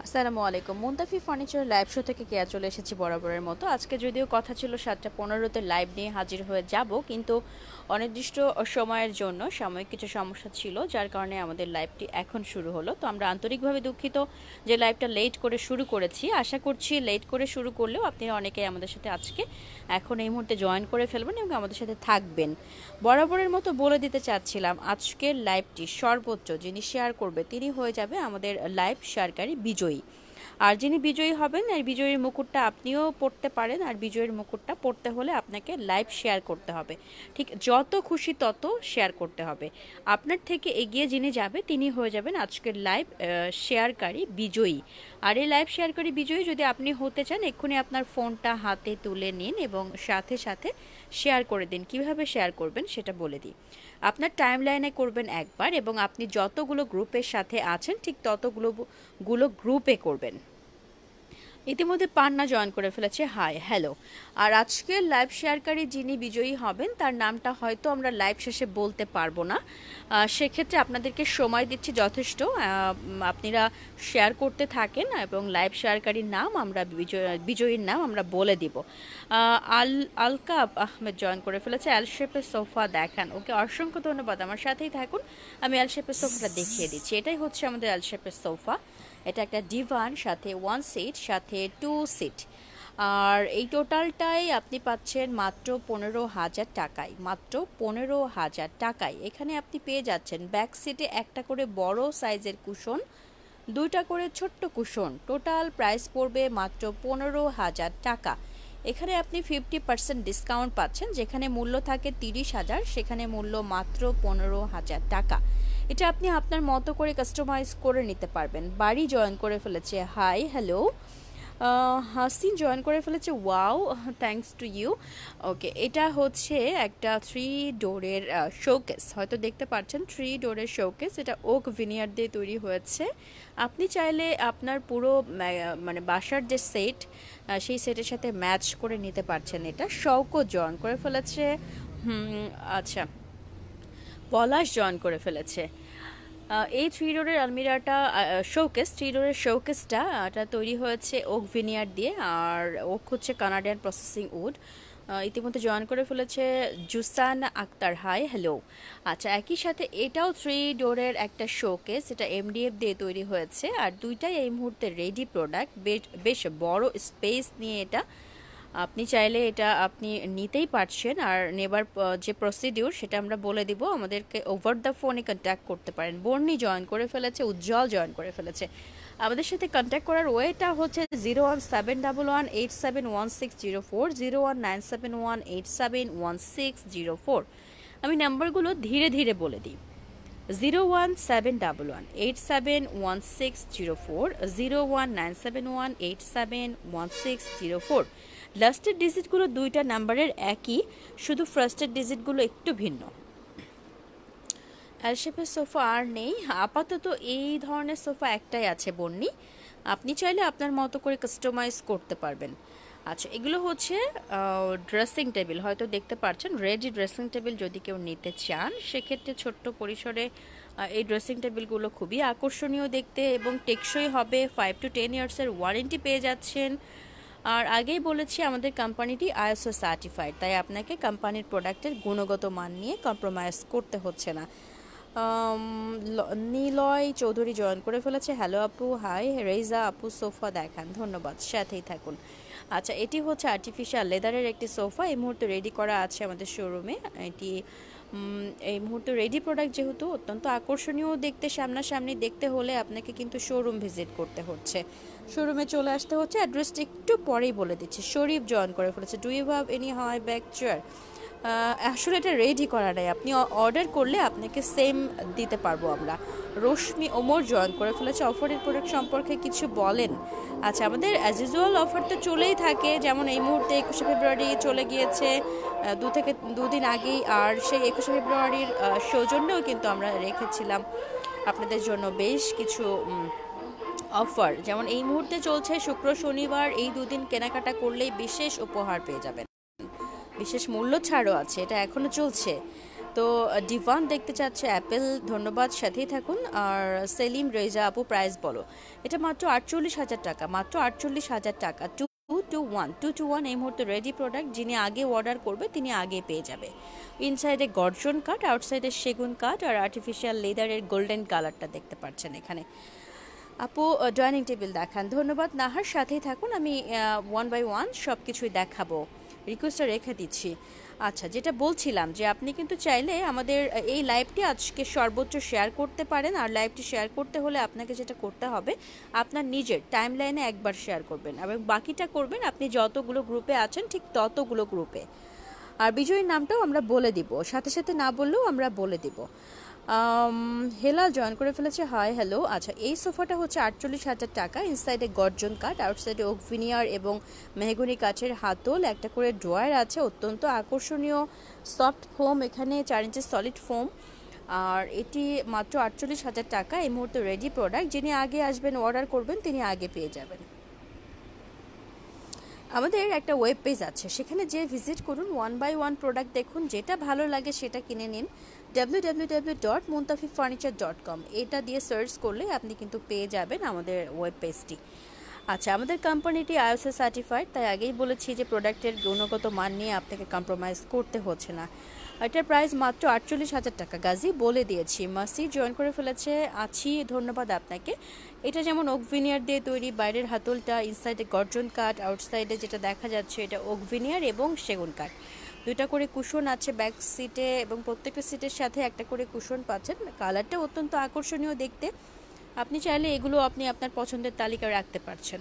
আসসালামু আলাইকুম। মুনতাফি furniture live show থেকে কেয়া চলে এসেছি বরাবরের মতো। আজকে যদিও কথা ছিল 7:15-তে লাইভ নিয়ে হাজির হয়ে যাব, কিন্তু অনির্দিষ্ট সময়ের জন্য সাময়িক কিছু সমস্যা ছিল, যার কারণে আমাদের লাইভটি এখন শুরু হলো। তো আমরা আন্তরিকভাবে দুঃখিত যে লাইভটা লেট করে শুরু করেছি। আশা করছি লেট করে শুরু করলেও আপনারা অনেকেই আমাদের সাথে আজকে এখন এই মুহূর্তে জয়েন করে ফেলবেন এবং আমাদের সাথে থাকবেন। বরাবরের মতো বলে দিতে চাচ্ছিলাম, আজকের লাইভটি সর্বোচ্চ যিনি শেয়ার করবে তিনি হয়ে যাবে আমাদের লাইভ শেয়ারকারী বিজয়ী। আর যিনি বিজয়ী হবেন, এই বিজয়ীর মুকুটটা আপনিও পড়তে পারেন। আর বিজয়ীর মুকুটটা পড়তে হলে আপনাকে লাইভ শেয়ার করতে হবে, ঠিক যত খুশি তত শেয়ার করতে হবে। আপনার থেকে এগিয়ে যিনি যাবে তিনি হয়ে যাবেন আজকের লাইভ শেয়ারকারী বিজয়ী। আর এই লাইভ শেয়ারকারী বিজয়ী যদি আপনি হতে চান, এক্ষুনি আপনার ফোনটা হাতে তুলে নিন এবং সাথে সাথে শেয়ার করে দিন। কিভাবে শেয়ার করবেন সেটা বলে দিই। আপনার টাইম লাইনে করবেন একবার, এবং আপনি যতগুলো গ্রুপের সাথে আছেন ঠিক ততগুলো গ্রুপে করবেন। ইতিমধ্যে পান্না জয়েন করে ফেলেছে, হাই হ্যালো। আর আজকের লাইভ শেয়ারকারী যিনি বিজয়ী হবেন তার নামটা হয়তো আমরা লাইভ শেষে বলতে পারবো না, সেক্ষেত্রে আপনাদেরকে সময় দিচ্ছি যথেষ্ট। আপনারা শেয়ার করতে থাকেন এবং লাইভ শেয়ারকারীর নাম আমরা বিজয়ীর নাম আমরা বলে দিব। আলকাব আহমেদ জয়েন করে ফেলেছে, এল শেপের সোফা দেখান। ওকে, অসংখ্য ধন্যবাদ, আমার সাথেই থাকুন। আমি এল শেপের সোফাটা দেখিয়ে দিচ্ছি। এটাই হচ্ছে আমাদের এল শেপের সোফা। এটা একটা ডিভান, সাথে 1 সিট, সাথে 2 সিট। আর এই টোটালটাই আপনি পাচ্ছেন মাত্র 15,000 টাকায়, মাত্র 15,000 টাকায়। এখানে আপনি পেয়ে যাচ্ছেন ব্যাক সিটে একটা করে বড় সাইজের কুশন, 2টা করে ছোট্ট কুশন। টোটাল প্রাইস পড়বে মাত্র 15,000 টাকা। এখানে আপনি 50% ডিসকাউন্ট পাচ্ছেন। যেখানে মূল্য থাকে 30,000, সেখানে মূল্য মাত্র 15,000 টাকা। এটা আপনি আপনার মতো করে কাস্টমাইজ করে নিতে পারবেন। বাড়ি জয়েন করে ফেলেছে, হাই হ্যালো। হাসিন জয়েন করে ফেলেছে, ওয়াও থ্যাঙ্কস টু ইউ। ওকে, এটা হচ্ছে একটা 3 ডোরের শোকেস, হয়তো দেখতে পাচ্ছেন 3 ডোরের শোকেস। এটা ওক ভিনিয়ার দিয়ে তৈরি হয়েছে। আপনি চাইলে আপনার পুরো মানে বাসার যে সেট, সেই সেটের সাথে ম্যাচ করে নিতে পারছেন। এটা শৌকত জয়েন করে ফেলেছে। আচ্ছা, পলাশ জয়েন করে ফেলেছে। এই 3 ডোরের আলমিরাটা শোকেস, 3 ডোরের শোকেসটা এটা তৈরি হয়েছে ওক ভিনিয়ার দিয়ে, আর ওক হচ্ছে কানাডিয়ান প্রসেসিং উড। ইতিমধ্যে জয়েন করে ফেলেছে জুসান আক্তার, হাই হ্যালো। আচ্ছা, একই সাথে এটাও 3 ডোরের একটা শোকেস, এটা এমডিএফ দিয়ে তৈরি হয়েছে। আর দুইটাই এই মুহূর্তে রেডি প্রোডাক্ট, বেশ বড় স্পেস নিয়ে এটা। আপনি চাইলে এটা আপনি নিতেই পারছেন। আর নেবার যে প্রসিডিউর সেটা আমরা বলে দিব, আমাদেরকে ওভার দ্য ফোনে কন্ট্যাক্ট করতে পারেন। বর্ণি জয়েন করে ফেলেছে, উজ্জ্বল জয়েন করে ফেলেছে। আমাদের সাথে কন্ট্যাক্ট করার ওয়েটা হচ্ছে 01711871604, 01971871604। আমি নাম্বারগুলো ধীরে ধীরে বলে দিই। 01711871604, 01971871604। লাস্টের ডিজিটগুলো দুইটা নাম্বারের একই, শুধু ফার্স্টের ডিজিটগুলো একটু ভিন্ন। এল শেপের সোফা আর নেই আপাতত, এই ধরনের সোফা একটাই আছে বন্নি। আপনি চাইলে আপনার মতো করে কাস্টমাইজ করতে পারবেন। আচ্ছা, এগুলো হচ্ছে ড্রেসিং টেবিল, হয়তো দেখতে পাচ্ছেন রেডি ড্রেসিং টেবিল। যদি কেউ নিতে চান সেক্ষেত্রে ছোট্ট পরিসরে এই ড্রেসিং টেবিলগুলো খুবই আকর্ষণীয় দেখতে এবং টেকসই হবে। 5 to 10 ইয়ার্সের ওয়ারেন্টি পেয়ে যাচ্ছেন। আর আগেই বলেছি আমাদের কোম্পানিটি আইএসও সার্টিফাইড, তাই আপনাকে কোম্পানির প্রোডাক্টের গুণগত মান নিয়ে কম্প্রোমাইজ করতে হচ্ছে না। নিলয় চৌধুরী জয়েন করে ফেলেছে, হ্যালো আপু, হাই। রেজা আপু সোফা দেখান, ধন্যবাদ, সাথেই থাকুন। আচ্ছা, এটি হচ্ছে আর্টিফিশিয়াল লেদারের একটি সোফা, এই মুহূর্তে রেডি করা আছে আমাদের শোরুমে। এটি এই মুহূর্তে রেডি প্রোডাক্ট, যেহেতু অত্যন্ত আকর্ষণীয় দেখতে, সামনাসামনি দেখতে হলে আপনাকে কিন্তু শোরুম ভিজিট করতে হচ্ছে, শোরুমে চলে আসতে হচ্ছে। অ্যাড্রেসটি একটু পরেই বলে দিচ্ছি। শরীফ জয়েন করে ফেলেছে, do you have any high back chair. আসলে এটা রেডি করা নাই, আপনি অর্ডার করলে আপনাকে সেম দিতে পারবো আমরা। রশ্মি ওমর জয়েন করে ফেলেছে, অফারের প্রোডাক্ট সম্পর্কে কিছু বলেন। আচ্ছা, আমাদের অ্যাজ ইউজুয়াল অফার তো চলেই থাকে, যেমন এই মুহূর্তে 21শে ফেব্রুয়ারি চলে গিয়েছে 2 দিন আগেই। আর সেই 21শে ফেব্রুয়ারির সৌজন্যেও কিন্তু আমরা রেখেছিলাম আপনাদের জন্য বেশ কিছু অফার। যেমন এই মুহূর্তে চলছে শুক্র শনিবার, এই 2 দিন কেনাকাটা করলেই বিশেষ উপহার পেয়ে যাবেন, বিশেষ মূল্য ছাড়ও আছে, এটা এখনো চলছে। তো ডিভান দেখতে চাচ্ছে অ্যাপেল, ধন্যবাদ, সাথেই থাকুন। আর সেলিম রেজা আপু প্রাইস বলো। এটা মাত্র 48,000 টাকা, মাত্র 48,000 টাকা। 2 to 1 এই মুহূর্তে রেডি প্রোডাক্ট, যিনি আগে অর্ডার করবে তিনি আগে পেয়ে যাবে। ইনসাইডে গর্জন কাঠ, আউটসাইডে সেগুন কাঠ আর আর্টিফিশিয়াল লেদারের গোল্ডেন কালারটা দেখতে পাচ্ছেন এখানে। আপু ডাইনিং টেবিল দেখান, ধন্যবাদ নাহার, সাথেই থাকুন। আমি 1 by 1 সব কিছুই দেখাবো, রিকোয়েস্টটা রেখে দিচ্ছি। আচ্ছা, যেটা বলছিলাম যে আপনি কিন্তু চাইলে আমাদের এই লাইভটি আজকে সর্বোচ্চ শেয়ার করতে পারেন। আর লাইভটি শেয়ার করতে হলে আপনাকে যেটা করতে হবে, আপনার নিজের টাইম লাইনে একবার শেয়ার করবেন এবং বাকিটা করবেন আপনি যতগুলো গ্রুপে আছেন ঠিক ততগুলো গ্রুপে। আর বিজয়ীর নামটাও আমরা বলে দিব, সাথে সাথে না বললেও আমরা বলে দিব। হেলাল জয়েন করে ফেলেছে, হাই হ্যালো। আচ্ছা, এই সোফাটা হচ্ছে 48,000 টাকা। ইনসাইডে গর্জন কাঠ, আউটসাইডে ওক ভিনিয়ার এবং মেহগনি কাঠের হাতল, একটা করে ড্রয়ার আছে, অত্যন্ত আকর্ষণীয় সফট ফোম, এখানে 4 ইঞ্চি সলিড ফোম। আর এটি মাত্র 48,000 টাকা, এই মুহূর্তে রেডি প্রোডাক্ট। যিনি আগে আসবেন অর্ডার করবেন তিনি আগে পেয়ে যাবেন। আমাদের একটা ওয়েব পেজ আছে, সেখানে যে ভিজিট করুন, 1 by 1 প্রোডাক্ট দেখুন, যেটা ভালো লাগে সেটা কিনে নিন। www.muntafifurniture.com এটা দিয়ে সার্চ করলে আপনি কিন্তু পেয়ে যাবেন আমাদের ওয়েব পেজটি। আচ্ছা, আমাদের কোম্পানিটি ISO সার্টিফাইড, তাই আগেই বলেছি যে প্রোডাক্টের গুণগত মান নিয়ে আপনাকে কম্প্রোমাইজ করতে হচ্ছে না। এটার প্রাইস মাত্র 48,000 টাকা, গাজী বলে দিয়েছি। মাসি জয়েন করে ফেলেছে, আছি, ধন্যবাদ আপনাকে। এটা যেমন ওক ভিনিয়ার দিয়ে তৈরি, বাইরের হাতলটা, ইনসাইডে গর্জন কাঠ, আউটসাইডে যেটা দেখা যাচ্ছে এটা ওক ভিনিয়ার এবং সেগুন কাঠ। 2টা করে কুশন আছে ব্যাক সিটে এবং প্রত্যেকটা সিটের সাথে একটা করে কুশন পাচ্ছেন। কালারটা অত্যন্ত আকর্ষণীয় দেখতে, আপনি চাইলে এগুলো আপনি আপনার পছন্দের তালিকা রাখতে পারছেন।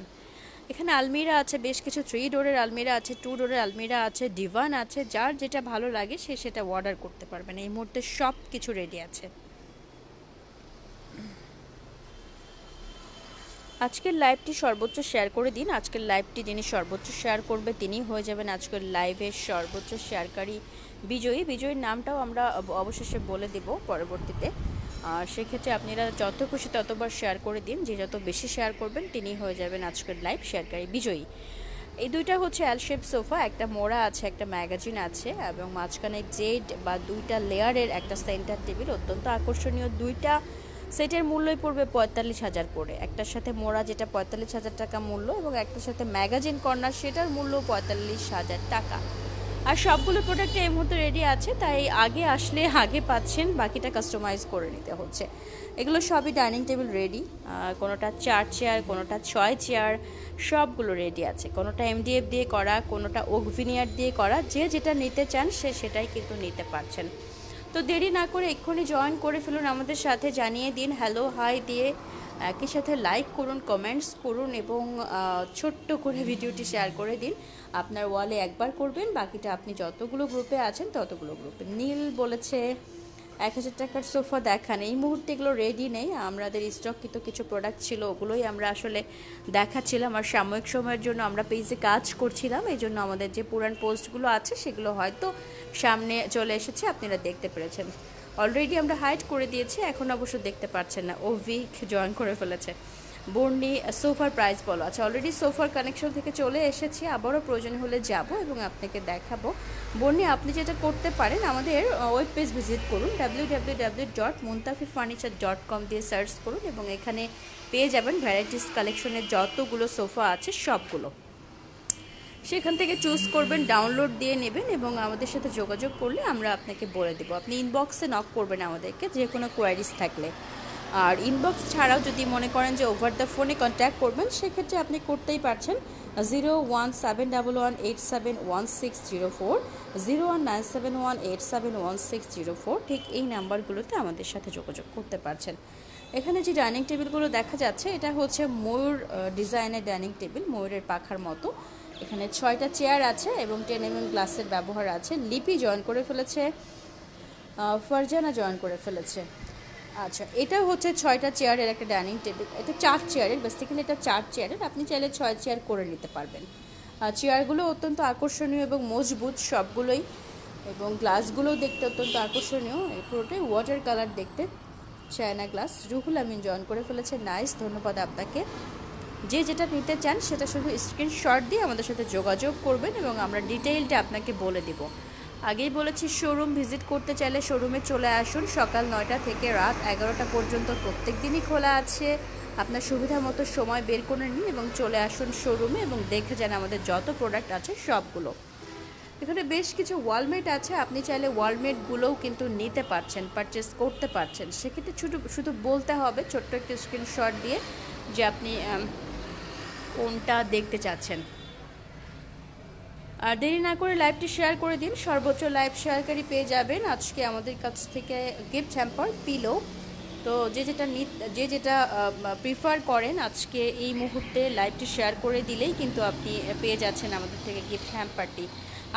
এখানে আলমিরা আছে, বেশ কিছু 3 ডোরের আলমিরা আছে, 2 ডোরের আলমিরা আছে, ডিভান আছে, যার যেটা ভালো লাগে সে সেটা অর্ডার করতে পারবেন। এই মুহূর্তে সব কিছু রেডি আছে। আজকের লাইভটি সর্বোচ্চ শেয়ার করে দিন। আজকের লাইভটি যিনি সর্বোচ্চ শেয়ার করবে তিনি হয়ে যাবেন আজকের লাইভের সর্বোচ্চ শেয়ারকারী বিজয়ী। বিজয়ীর নামটাও আমরা অবশেষে বলে দেব পরবর্তীতে। আর সেক্ষেত্রে আপনারা যত খুশি ততবার শেয়ার করে দিন, যে যত বেশি শেয়ার করবেন তিনি হয়ে যাবেন আজকের লাইভ শেয়ারকারী বিজয়ী। এই দুইটা হচ্ছে এল শেপ সোফা, একটা মোড়া আছে, একটা ম্যাগাজিন আছে এবং মাঝখানে জেড বা 2টা লেয়ারের একটা সেন্টার টেবিল, অত্যন্ত আকর্ষণীয়। 2টা সেটের মূল্যই পড়বে 45,000 করে। একটার সাথে মোড়া যেটা 45,000 টাকা মূল্য এবং একটার সাথে ম্যাগাজিন কর্নার সেটার মূল্য 45,000 টাকা। আর সবগুলো প্রোডাক্ট এই মুহূর্তে রেডি আছে, তাই আগে আসলে আগে পাচ্ছেন, বাকিটা কাস্টমাইজ করে নিতে হচ্ছে। এগুলো সবই ডাইনিং টেবিল রেডি, কোনোটা 4 চেয়ার, কোনোটা 6 চেয়ার, সবগুলো রেডি আছে। কোনোটা MDF দিয়ে করা, কোনোটা ওক ভিনিয়ার দিয়ে করা, যে যেটা নিতে চান সে সেটাই কিন্তু নিতে পারছেন। তো দেরি না করে এক্ষুনি জয়েন করে ফেলুন আমাদের সাথে, জানিয়ে দিন হ্যালো হাই দিয়ে, একই সাথে লাইক করুন, কমেন্টস করুন এবং ছোট্ট করে ভিডিওটি শেয়ার করে দিন। আপনার ওয়ালে একবার করবেন, বাকিটা আপনি যতগুলো গ্রুপে আছেন ততগুলো গ্রুপে। নীল বলেছে 1,000 টাকার সোফা দেখান, এই মুহূর্তে এগুলো রেডি নেই, আমাদের স্টককৃত কিছু প্রোডাক্ট ছিল ওগুলোই আমরা আসলে দেখাচ্ছিলাম। আর সাময়িক সময়ের জন্য আমরা পেজে কাজ করছিলাম, এই জন্য আমাদের যে পুরান পোস্টগুলো আছে সেগুলো হয়তো সামনে চলে এসেছে, আপনারা দেখতে পেরেছেন। অলরেডি আমরা হাইড করে দিয়েছি, এখন অবশ্য দেখতে পাচ্ছেন না। ও উইক জয়েন করে ফেলেছে। বর্ণি সোফার প্রাইস বলো। আচ্ছা, অলরেডি সোফার কানেকশন থেকে চলে এসেছি, আবারও প্রয়োজন হলে যাব এবং আপনাকে দেখাবো। বর্ণি, আপনি যেটা করতে পারেন, আমাদের ওয়েব পেজ ভিজিট করুন, www.muntafifurniture.com দিয়ে সার্চ করুন এবং এখানে পেয়ে যাবেন ভ্যারাইটিস কালেকশনের যতগুলো সোফা আছে সবগুলো। সেখান থেকে চুজ করবেন, ডাউনলোড দিয়ে নেবেন এবং আমাদের সাথে যোগাযোগ করলে আমরা আপনাকে বলে দেবো। আপনি ইনবক্সে নক করবেন আমাদেরকে যে কোনো কোয়ারিজ থাকলে। আর ইনবক্স ছাড়াও যদি মনে করেন যে ওভার দ্য ফোনে কন্ট্যাক্ট করবেন, সেক্ষেত্রে আপনি করতেই পারছেন 01711871604, 01971871604, ঠিক এই নাম্বারগুলোতে আমাদের সাথে যোগাযোগ করতে পারছেন। এখানে যে ডাইনিং টেবিলগুলো দেখা যাচ্ছে এটা হচ্ছে ময়ূর ডিজাইনের ডাইনিং টেবিল, ময়ূরের পাখার মতো। এখানে 6টা চেয়ার আছে এবং 10mm গ্লাসের ব্যবহার আছে। লিপি জয়েন করে ফেলেছে, ফারজানা জয়েন করে ফেলেছে। আচ্ছা, এটা হচ্ছে 6টা চেয়ারের একটা ডাইনিং টেবিল, এটা 4 চেয়ারের, বেসিক্যালি এটা 4 চেয়ারের, আপনি চাইলে 6 চেয়ার করে নিতে পারবেন। চেয়ারগুলো অত্যন্ত আকর্ষণীয় এবং মজবুত সবগুলোই, এবং গ্লাসগুলোও দেখতে অত্যন্ত আকর্ষণীয়। এই পুরোটাই ওয়াটার কালার দেখতে, China glass. Ruhul Amin join করে ফেলেছে, নাইস, ধন্যবাদ আপনাকে। যে যেটা নিতে চান সেটা শুধু স্ক্রিনশট দিয়ে আমাদের সাথে যোগাযোগ করবেন এবং আমরা ডিটেইলটা আপনাকে বলে দেব। আগেই বলেছি শোরুম ভিজিট করতে চাইলে শোরুমে চলে আসুন। সকাল 9টা থেকে রাত 11টা পর্যন্ত প্রত্যেক দিনই খোলা আছে। আপনার সুবিধা মতো সময় বের করে নিন এবং চলে আসুন শোরুমে এবং দেখে যান আমাদের যত প্রোডাক্ট আছে সবগুলো। এখানে বেশ কিছু ওয়ালমেট আছে, আপনি চাইলে ওয়ালমেটগুলোও কিন্তু নিতে পারছেন, পারচেস করতে পারছেন। সেক্ষেত্রে শুধু বলতে হবে ছোট্ট একটা স্ক্রিনশট দিয়ে যে আপনি কোনটা দেখতে চাচ্ছেন। আর দেরি না করে লাইভটি শেয়ার করে দিন। সর্বোচ্চ লাইভ শেয়ারকারী পেয়ে যাবেন আজকে আমাদের কাছ থেকে গিফট হ্যাম্পার, পিলো। তো যে যেটা প্রিফার করেন আজকে এই মুহূর্তে লাইভটি শেয়ার করে দিলেই কিন্তু আপনি পেয়ে যাচ্ছেন আমাদের থেকে গিফট হ্যাম্পারটি।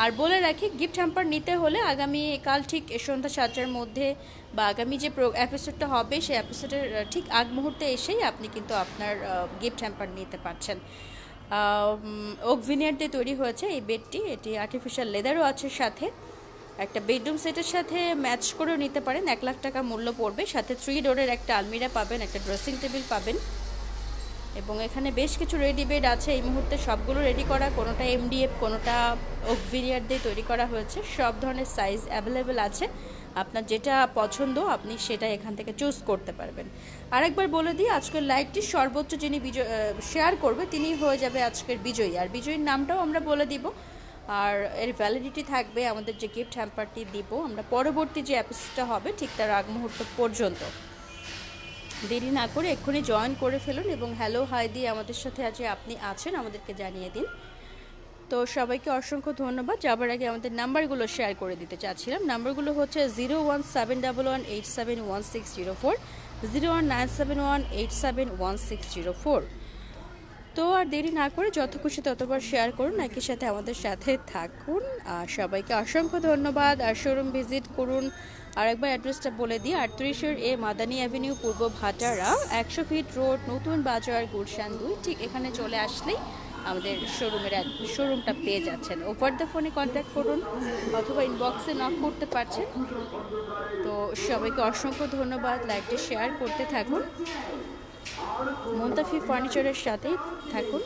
আর বলে রাখি, গিফট হ্যাম্পার নিতে হলে আগামীকাল ঠিক সন্ধ্যা 7টার মধ্যে বা আগামী যে এপিসোডটা হবে সেই এপিসোডের ঠিক আগ মুহূর্তে এসেই আপনি কিন্তু আপনার গিফট হ্যাম্পার নিতে পারছেন। ওক ভিনিয়ার দিয়ে তৈরি হয়েছে এই বেডটি। এটি আর্টিফিশিয়াল লেদারও আছে সাথে। একটা বেডরুম সেটের সাথে ম্যাচ করেও নিতে পারেন। 1 লাখ টাকা মূল্য পড়বে। সাথে 3 ডোরের একটা আলমিরা পাবেন, একটা ড্রেসিং টেবিল পাবেন এবং এখানে বেশ কিছু রেডি বেড আছে এই মুহূর্তে, সবগুলো রেডি করা। কোনোটা এমডিএফ, কোনোটা ওক ভিনিয়ার দিয়ে তৈরি করা হয়েছে। সব ধরনের সাইজ অ্যাভেলেবেল আছে। আপনার যেটা পছন্দ আপনি সেটা এখান থেকে চুজ করতে পারবেন। আরেকবার বলে দিই, আজকের লাইভটি সর্বোচ্চ যিনি শেয়ার করবে তিনি হয়ে যাবে আজকের বিজয়ী। আর বিজয়ীর নামটাও আমরা বলে দিব। আর এর ভ্যালিডিটি থাকবে আমাদের যে গিফট হ্যাম্পারটি দিব আমরা পরবর্তী যে এপিসোডটা হবে ঠিক তার আগ মুহূর্ত পর্যন্ত। দেরি না করে এক্ষুনি জয়েন করে ফেলুন এবং হ্যালো হাই দিয়ে আমাদের সাথে আজ আপনি আছেন আমাদেরকে জানিয়ে দিন। তো সবাইকে অসংখ্য ধন্যবাদ। যাবার আগে আমাদের নাম্বারগুলো শেয়ার করে দিতে চাচ্ছিলাম। নাম্বারগুলো হচ্ছে 01711871604, 01971871604। তো আর দেরি না করে যত খুশি ততবার শেয়ার করুন, একই সাথে আমাদের সাথে থাকুন। আর সবাইকে অসংখ্য ধন্যবাদ। আর শোরুম ভিজিট করুন। আর একবার অ্যাড্রেসটা বলে দিই, 38 এ মাদানী অ্যাভিনিউ, পূর্ব ভাটারা, 100 ফিট রোড, নতুন বাজার, গুলশান 2। ঠিক এখানে চলে আসলেই আমাদের শোরুমটা পেয়ে যাচ্ছেন। ওভার দ্য ফোনে কন্ট্যাক্ট করুন অথবা ইনবক্সে নক করতে পারছেন। তো সবাইকে অসংখ্য ধন্যবাদ। লাইভটি শেয়ার করতে থাকুন, মুনতাফি ফার্নিচারের সাথেই থাকুন।